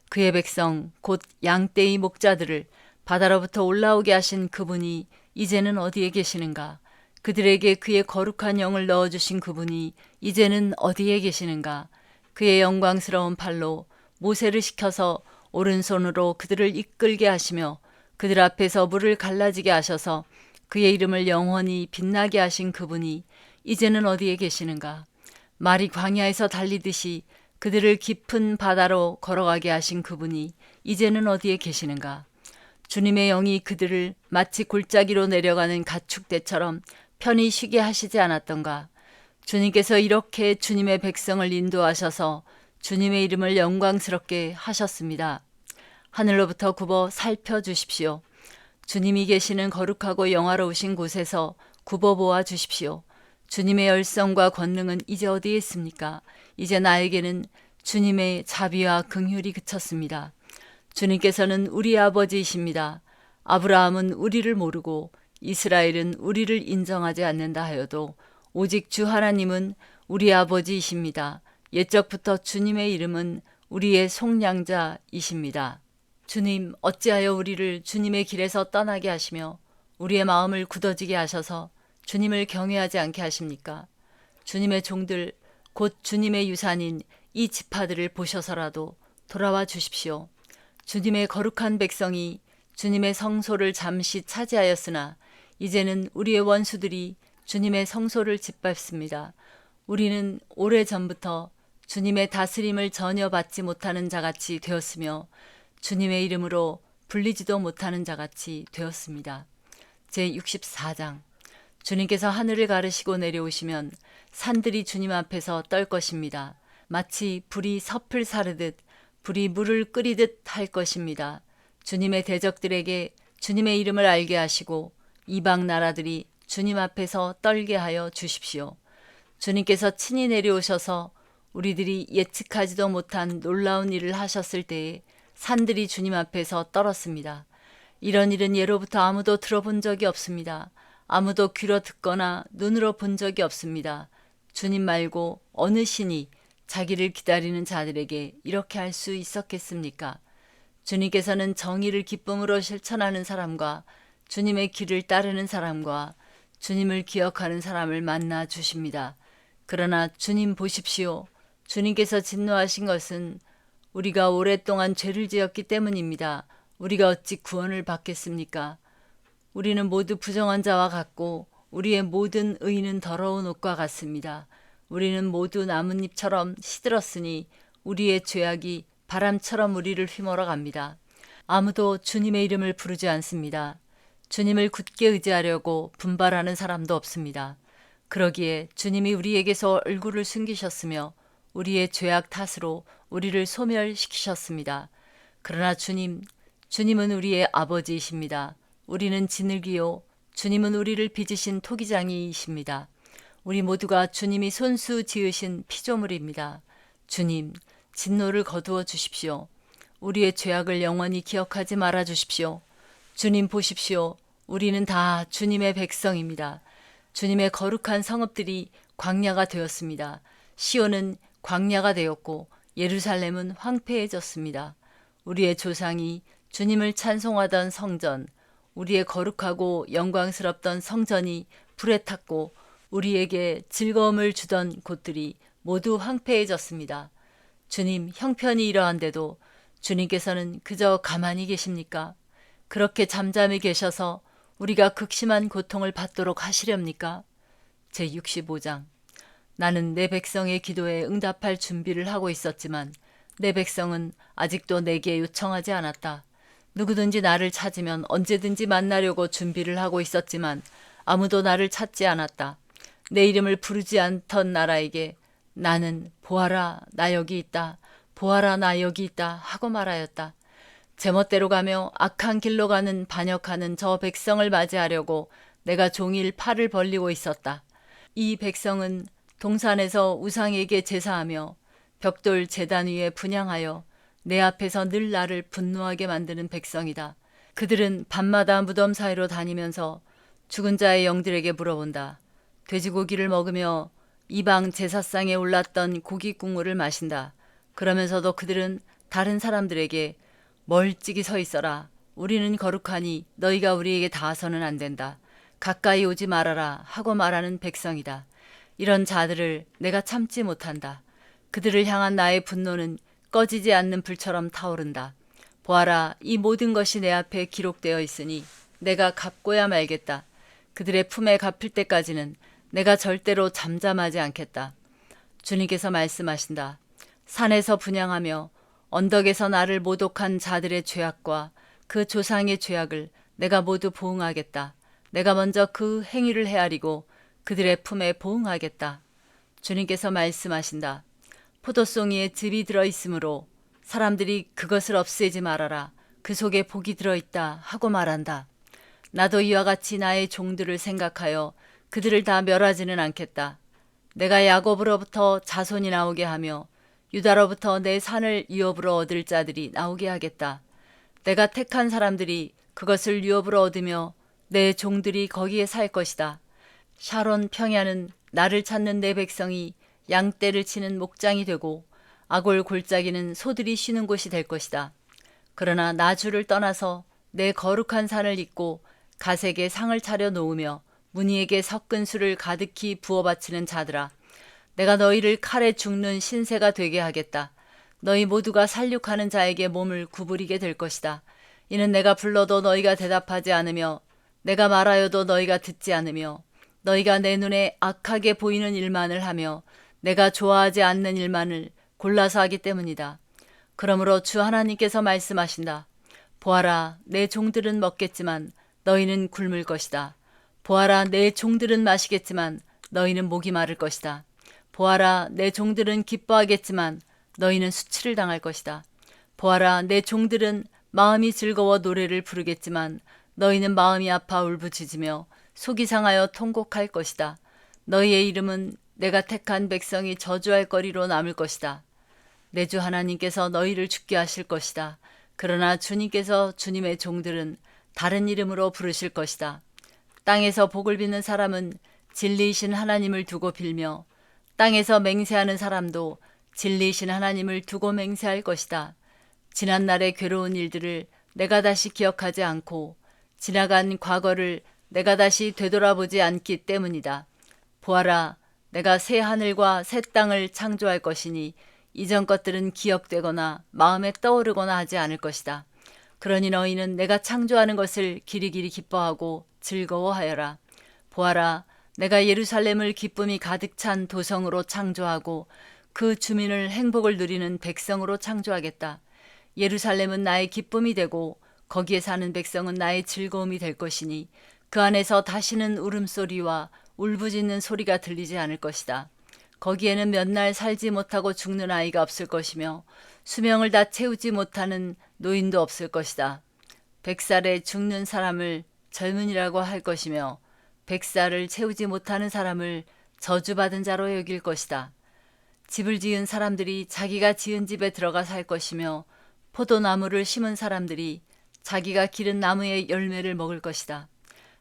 그의 백성 곧 양떼의 목자들을 바다로부터 올라오게 하신 그분이 이제는 어디에 계시는가? 그들에게 그의 거룩한 영을 넣어주신 그분이 이제는 어디에 계시는가? 그의 영광스러운 팔로 모세를 시켜서 오른손으로 그들을 이끌게 하시며 그들 앞에서 물을 갈라지게 하셔서 그의 이름을 영원히 빛나게 하신 그분이 이제는 어디에 계시는가? 말이 광야에서 달리듯이 그들을 깊은 바다로 걸어가게 하신 그분이 이제는 어디에 계시는가? 주님의 영이 그들을 마치 골짜기로 내려가는 가축대처럼 편히 쉬게 하시지 않았던가? 주님께서 이렇게 주님의 백성을 인도하셔서 주님의 이름을 영광스럽게 하셨습니다. 하늘로부터 굽어 살펴주십시오. 주님이 계시는 거룩하고 영화로우신 곳에서 굽어 보아 주십시오. 주님의 열성과 권능은 이제 어디에 있습니까? 이제 나에게는 주님의 자비와 긍휼이 그쳤습니다. 주님께서는 우리 아버지이십니다. 아브라함은 우리를 모르고 이스라엘은 우리를 인정하지 않는다 하여도 오직 주 하나님은 우리 아버지이십니다. 옛적부터 주님의 이름은 우리의 속량자이십니다. 주님, 어찌하여 우리를 주님의 길에서 떠나게 하시며 우리의 마음을 굳어지게 하셔서 주님을 경외하지 않게 하십니까? 주님의 종들, 곧 주님의 유산인 이 지파들을 보셔서라도 돌아와 주십시오. 주님의 거룩한 백성이 주님의 성소를 잠시 차지하였으나 이제는 우리의 원수들이 주님의 성소를 짓밟습니다. 우리는 오래전부터 주님의 다스림을 전혀 받지 못하는 자같이 되었으며 주님의 이름으로 불리지도 못하는 자같이 되었습니다. 제64장. 주님께서 하늘을 가르시고 내려오시면 산들이 주님 앞에서 떨 것입니다. 마치 불이 섭을 사르듯 불이 물을 끓이듯 할 것입니다. 주님의 대적들에게 주님의 이름을 알게 하시고 이방 나라들이 주님 앞에서 떨게 하여 주십시오. 주님께서 친히 내려오셔서 우리들이 예측하지도 못한 놀라운 일을 하셨을 때에 산들이 주님 앞에서 떨었습니다. 이런 일은 예로부터 아무도 들어본 적이 없습니다. 아무도 귀로 듣거나 눈으로 본 적이 없습니다. 주님 말고 어느 신이 자기를 기다리는 자들에게 이렇게 할 수 있었겠습니까? 주님께서는 정의를 기쁨으로 실천하는 사람과 주님의 길을 따르는 사람과 주님을 기억하는 사람을 만나 주십니다. 그러나 주님 보십시오. 주님께서 진노하신 것은 우리가 오랫동안 죄를 지었기 때문입니다. 우리가 어찌 구원을 받겠습니까? 우리는 모두 부정한 자와 같고 우리의 모든 의는 더러운 옷과 같습니다. 우리는 모두 나뭇잎처럼 시들었으니 우리의 죄악이 바람처럼 우리를 휘몰아 갑니다. 아무도 주님의 이름을 부르지 않습니다. 주님을 굳게 의지하려고 분발하는 사람도 없습니다. 그러기에 주님이 우리에게서 얼굴을 숨기셨으며 우리의 죄악 탓으로 우리를 소멸시키셨습니다. 그러나 주님은 우리의 아버지이십니다. 우리는 지늘기요 주님은 우리를 빚으신 토기장이십니다. 우리 모두가 주님이 손수 지으신 피조물입니다. 주님, 진노를 거두어 주십시오. 우리의 죄악을 영원히 기억하지 말아 주십시오. 주님 보십시오. 우리는 다 주님의 백성입니다. 주님의 거룩한 성읍들이 광야가 되었습니다. 시온은 광야가 되었고 예루살렘은 황폐해졌습니다. 우리의 조상이 주님을 찬송하던 성전, 우리의 거룩하고 영광스럽던 성전이 불에 탔고 우리에게 즐거움을 주던 곳들이 모두 황폐해졌습니다. 주님, 형편이 이러한데도 주님께서는 그저 가만히 계십니까? 그렇게 잠잠히 계셔서 우리가 극심한 고통을 받도록 하시렵니까? 제65장. 나는 내 백성의 기도에 응답할 준비를 하고 있었지만 내 백성은 아직도 내게 요청하지 않았다. 누구든지 나를 찾으면 언제든지 만나려고 준비를 하고 있었지만 아무도 나를 찾지 않았다. 내 이름을 부르지 않던 나라에게 나는 보아라 나 여기 있다. 보아라 나 여기 있다 하고 말하였다. 제멋대로 가며 악한 길로 가는 반역하는 저 백성을 맞이하려고 내가 종일 팔을 벌리고 있었다. 이 백성은 동산에서 우상에게 제사하며 벽돌 제단 위에 분향하여 내 앞에서 늘 나를 분노하게 만드는 백성이다. 그들은 밤마다 무덤 사이로 다니면서 죽은 자의 영들에게 물어본다. 돼지고기를 먹으며 이방 제사상에 올랐던 고기 국물을 마신다. 그러면서도 그들은 다른 사람들에게 멀찍이 서 있어라. 우리는 거룩하니 너희가 우리에게 닿아서는 안 된다. 가까이 오지 말아라 하고 말하는 백성이다. 이런 자들을 내가 참지 못한다. 그들을 향한 나의 분노는 꺼지지 않는 불처럼 타오른다. 보아라, 이 모든 것이 내 앞에 기록되어 있으니 내가 갚고야 말겠다. 그들의 품에 갚을 때까지는 내가 절대로 잠잠하지 않겠다. 주님께서 말씀하신다. 산에서 분향하며 언덕에서 나를 모독한 자들의 죄악과 그 조상의 죄악을 내가 모두 보응하겠다. 내가 먼저 그 행위를 헤아리고 그들의 품에 보응하겠다. 주님께서 말씀하신다. 포도송이에 즙이 들어있으므로 사람들이 그것을 없애지 말아라. 그 속에 복이 들어있다 하고 말한다. 나도 이와 같이 나의 종들을 생각하여 그들을 다 멸하지는 않겠다. 내가 야곱으로부터 자손이 나오게 하며 유다로부터 내 산을 유업으로 얻을 자들이 나오게 하겠다. 내가 택한 사람들이 그것을 유업으로 얻으며 내 종들이 거기에 살 것이다. 샤론 평야는 나를 찾는 내 백성이 양떼를 치는 목장이 되고 아골 골짜기는 소들이 쉬는 곳이 될 것이다. 그러나 나주를 떠나서 내 거룩한 산을 잇고 가색에 상을 차려 놓으며 무니에게 섞은 술을 가득히 부어 바치는 자들아, 내가 너희를 칼에 죽는 신세가 되게 하겠다. 너희 모두가 살육하는 자에게 몸을 구부리게 될 것이다. 이는 내가 불러도 너희가 대답하지 않으며 내가 말하여도 너희가 듣지 않으며 너희가 내 눈에 악하게 보이는 일만을 하며 내가 좋아하지 않는 일만을 골라서 하기 때문이다. 그러므로 주 하나님께서 말씀하신다. 보아라, 내 종들은 먹겠지만 너희는 굶을 것이다. 보아라, 내 종들은 마시겠지만 너희는 목이 마를 것이다. 보아라, 내 종들은 기뻐하겠지만 너희는 수치를 당할 것이다. 보아라, 내 종들은 마음이 즐거워 노래를 부르겠지만 너희는 마음이 아파 울부짖으며 속이 상하여 통곡할 것이다. 너희의 이름은 내가 택한 백성이 저주할 거리로 남을 것이다. 내 주 하나님께서 너희를 죽게 하실 것이다. 그러나 주님께서 주님의 종들은 다른 이름으로 부르실 것이다. 땅에서 복을 빚는 사람은 진리이신 하나님을 두고 빌며 땅에서 맹세하는 사람도 진리이신 하나님을 두고 맹세할 것이다. 지난날의 괴로운 일들을 내가 다시 기억하지 않고 지나간 과거를 내가 다시 되돌아보지 않기 때문이다. 보아라, 내가 새 하늘과 새 땅을 창조할 것이니 이전 것들은 기억되거나 마음에 떠오르거나 하지 않을 것이다. 그러니 너희는 내가 창조하는 것을 기리기리 기뻐하고 즐거워하여라. 보아라, 내가 예루살렘을 기쁨이 가득 찬 도성으로 창조하고 그 주민을 행복을 누리는 백성으로 창조하겠다. 예루살렘은 나의 기쁨이 되고 거기에 사는 백성은 나의 즐거움이 될 것이니 그 안에서 다시는 울음소리와 울부짖는 소리가 들리지 않을 것이다. 거기에는 몇 날 살지 못하고 죽는 아이가 없을 것이며 수명을 다 채우지 못하는 노인도 없을 것이다. 100살에 죽는 사람을 젊은이라고 할 것이며 100살을 채우지 못하는 사람을 저주받은 자로 여길 것이다. 집을 지은 사람들이 자기가 지은 집에 들어가 살 것이며 포도나무를 심은 사람들이 자기가 기른 나무의 열매를 먹을 것이다.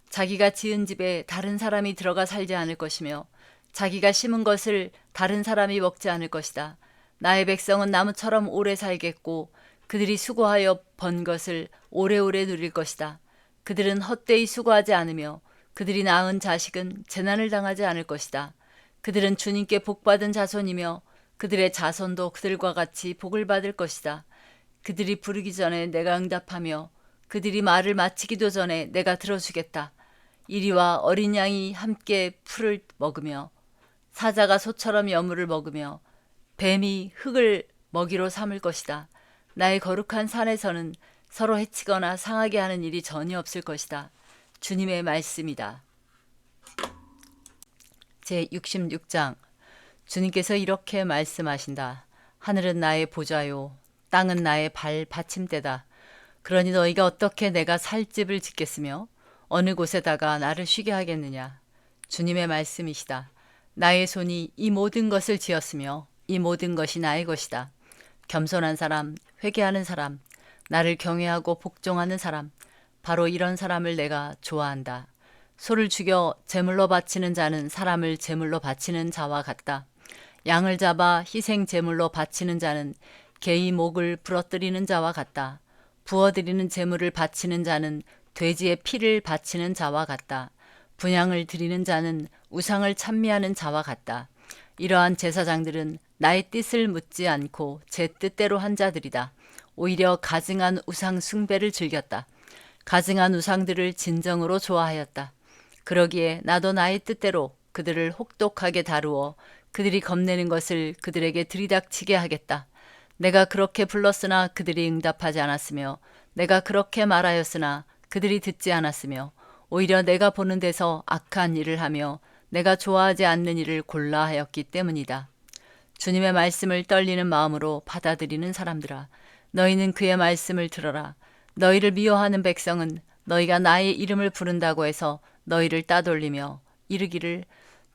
자기가 지은 집에 다른 사람이 들어가 살지 않을 것이며 자기가 심은 것을 다른 사람이 먹지 않을 것이다. 나의 백성은 나무처럼 오래 살겠고 그들이 수고하여 번 것을 오래오래 누릴 것이다. 그들은 헛되이 수고하지 않으며 그들이 낳은 자식은 재난을 당하지 않을 것이다. 그들은 주님께 복받은 자손이며 그들의 자손도 그들과 같이 복을 받을 것이다. 그들이 부르기 전에 내가 응답하며 그들이 말을 마치기도 전에 내가 들어주겠다. 이리와 어린 양이 함께 풀을 먹으며 사자가 소처럼 여물을 먹으며 뱀이 흙을 먹이로 삼을 것이다. 나의 거룩한 산에서는 서로 해치거나 상하게 하는 일이 전혀 없을 것이다. 주님의 말씀이다. 제66장. 주님께서 이렇게 말씀하신다. 하늘은 나의 보좌요 땅은 나의 발 받침대다. 그러니 너희가 어떻게 내가 살 집을 짓겠으며 어느 곳에다가 나를 쉬게 하겠느냐. 주님의 말씀이시다. 나의 손이 이 모든 것을 지었으며 이 모든 것이 나의 것이다. 겸손한 사람, 회개하는 사람, 나를 경외하고 복종하는 사람, 바로 이런 사람을 내가 좋아한다. 소를 죽여 제물로 바치는 자는 사람을 제물로 바치는 자와 같다. 양을 잡아 희생 제물로 바치는 자는 개의 목을 부러뜨리는 자와 같다. 부어드리는 제물을 바치는 자는 돼지의 피를 바치는 자와 같다. 분향을 드리는 자는 우상을 찬미하는 자와 같다. 이러한 제사장들은 나의 뜻을 묻지 않고 제 뜻대로 한 자들이다. 오히려 가증한 우상 숭배를 즐겼다. 가증한 우상들을 진정으로 좋아하였다. 그러기에 나도 나의 뜻대로 그들을 혹독하게 다루어 그들이 겁내는 것을 그들에게 들이닥치게 하겠다. 내가 그렇게 불렀으나 그들이 응답하지 않았으며 내가 그렇게 말하였으나 그들이 듣지 않았으며 오히려 내가 보는 데서 악한 일을 하며 내가 좋아하지 않는 일을 골라 하였기 때문이다. 주님의 말씀을 떨리는 마음으로 받아들이는 사람들아, 너희는 그의 말씀을 들어라. 너희를 미워하는 백성은 너희가 나의 이름을 부른다고 해서 너희를 따돌리며 이르기를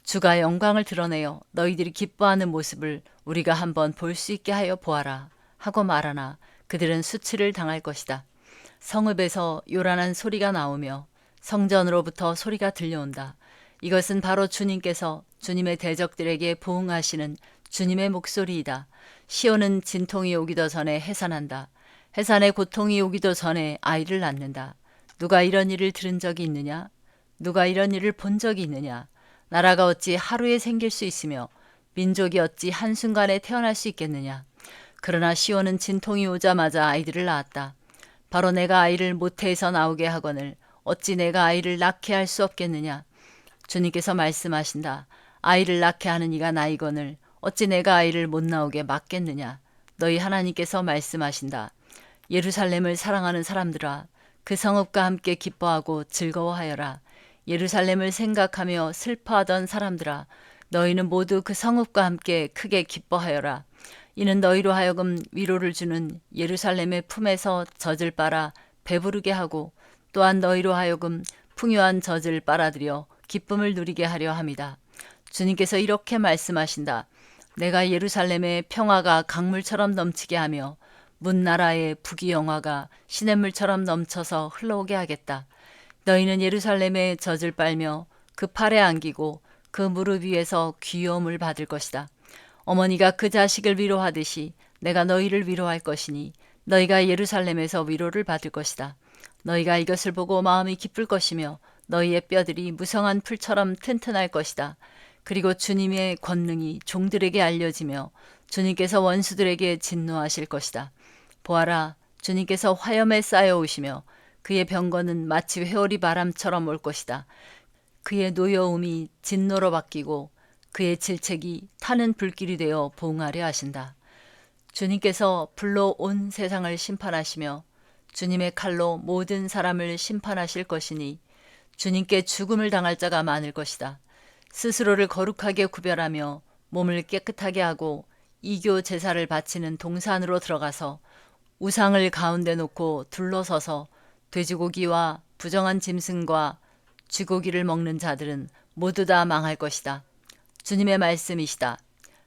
주가 영광을 드러내어 너희들이 기뻐하는 모습을 우리가 한번 볼 수 있게 하여 보아라 하고 말하나 그들은 수치를 당할 것이다. 성읍에서 요란한 소리가 나오며 성전으로부터 소리가 들려온다. 이것은 바로 주님께서 주님의 대적들에게 보응하시는 주님의 목소리이다. 시온은 진통이 오기도 전에 해산한다. 해산의 고통이 오기도 전에 아이를 낳는다. 누가 이런 일을 들은 적이 있느냐? 누가 이런 일을 본 적이 있느냐? 나라가 어찌 하루에 생길 수 있으며 민족이 어찌 한순간에 태어날 수 있겠느냐? 그러나 시온은 진통이 오자마자 아이들을 낳았다. 바로 내가 아이를 모태에서 나오게 하거늘 어찌 내가 아이를 낳게 할 수 없겠느냐? 주님께서 말씀하신다. 아이를 낳게 하는 이가 나이거늘 어찌 내가 아이를 못 나오게 막겠느냐? 너희 하나님께서 말씀하신다. 예루살렘을 사랑하는 사람들아, 그 성읍과 함께 기뻐하고 즐거워하여라. 예루살렘을 생각하며 슬퍼하던 사람들아, 너희는 모두 그 성읍과 함께 크게 기뻐하여라. 이는 너희로 하여금 위로를 주는 예루살렘의 품에서 젖을 빨아 배부르게 하고 또한 너희로 하여금 풍요한 젖을 빨아들여 기쁨을 누리게 하려 함이다. 주님께서 이렇게 말씀하신다. 내가 예루살렘의 평화가 강물처럼 넘치게 하며 문나라의 부귀영화가 시냇물처럼 넘쳐서 흘러오게 하겠다. 너희는 예루살렘의 젖을 빨며 그 팔에 안기고 그 무릎 위에서 귀여움을 받을 것이다. 어머니가 그 자식을 위로하듯이 내가 너희를 위로할 것이니 너희가 예루살렘에서 위로를 받을 것이다. 너희가 이것을 보고 마음이 기쁠 것이며 너희의 뼈들이 무성한 풀처럼 튼튼할 것이다. 그리고 주님의 권능이 종들에게 알려지며 주님께서 원수들에게 진노하실 것이다. 보아라, 주님께서 화염에 쌓여오시며 그의 병거는 마치 회오리 바람처럼 올 것이다. 그의 노여움이 진노로 바뀌고 그의 질책이 타는 불길이 되어 보응하려 하신다. 주님께서 불로 온 세상을 심판하시며 주님의 칼로 모든 사람을 심판하실 것이니 주님께 죽음을 당할 자가 많을 것이다. 스스로를 거룩하게 구별하며 몸을 깨끗하게 하고 이교 제사를 바치는 동산으로 들어가서 우상을 가운데 놓고 둘러서서 돼지고기와 부정한 짐승과 쥐고기를 먹는 자들은 모두 다 망할 것이다. 주님의 말씀이시다.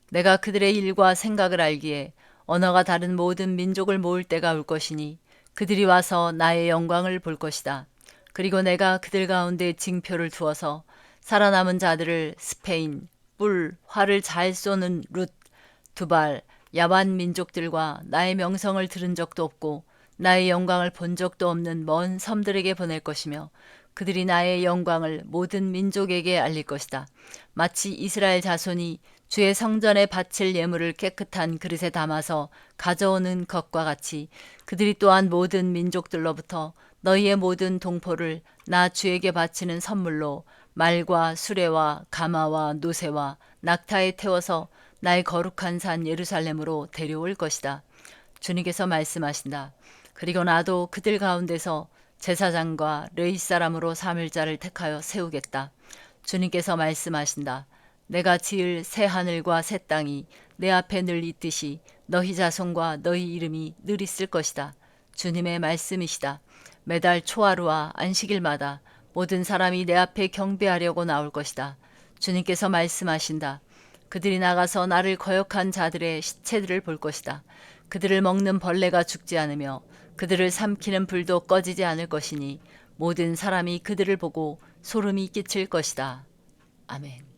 내가 그들의 일과 생각을 알기에 언어가 다른 모든 민족을 모을 때가 올 것이니 그들이 와서 나의 영광을 볼 것이다. 그리고 내가 그들 가운데 징표를 두어서 살아남은 자들을 스페인, 뿔, 활을 잘 쏘는 룻, 두발, 야반 민족들과 나의 명성을 들은 적도 없고 나의 영광을 본 적도 없는 먼 섬들에게 보낼 것이며 그들이 나의 영광을 모든 민족에게 알릴 것이다. 마치 이스라엘 자손이 주의 성전에 바칠 예물을 깨끗한 그릇에 담아서 가져오는 것과 같이 그들이 또한 모든 민족들로부터 너희의 모든 동포를 나 주에게 바치는 선물로 말과 수레와 가마와 노새와 낙타에 태워서 나의 거룩한 산 예루살렘으로 데려올 것이다. 주님께서 말씀하신다. 그리고 나도 그들 가운데서 제사장과 레위 사람으로 삼을 자를 택하여 세우겠다. 주님께서 말씀하신다. 내가 지을 새 하늘과 새 땅이 내 앞에 늘 있듯이 너희 자손과 너희 이름이 늘 있을 것이다. 주님의 말씀이시다. 매달 초하루와 안식일마다 모든 사람이 내 앞에 경배하려고 나올 것이다. 주님께서 말씀하신다. 그들이 나가서 나를 거역한 자들의 시체들을 볼 것이다. 그들을 먹는 벌레가 죽지 않으며 그들을 삼키는 불도 꺼지지 않을 것이니 모든 사람이 그들을 보고 소름이 끼칠 것이다. 아멘.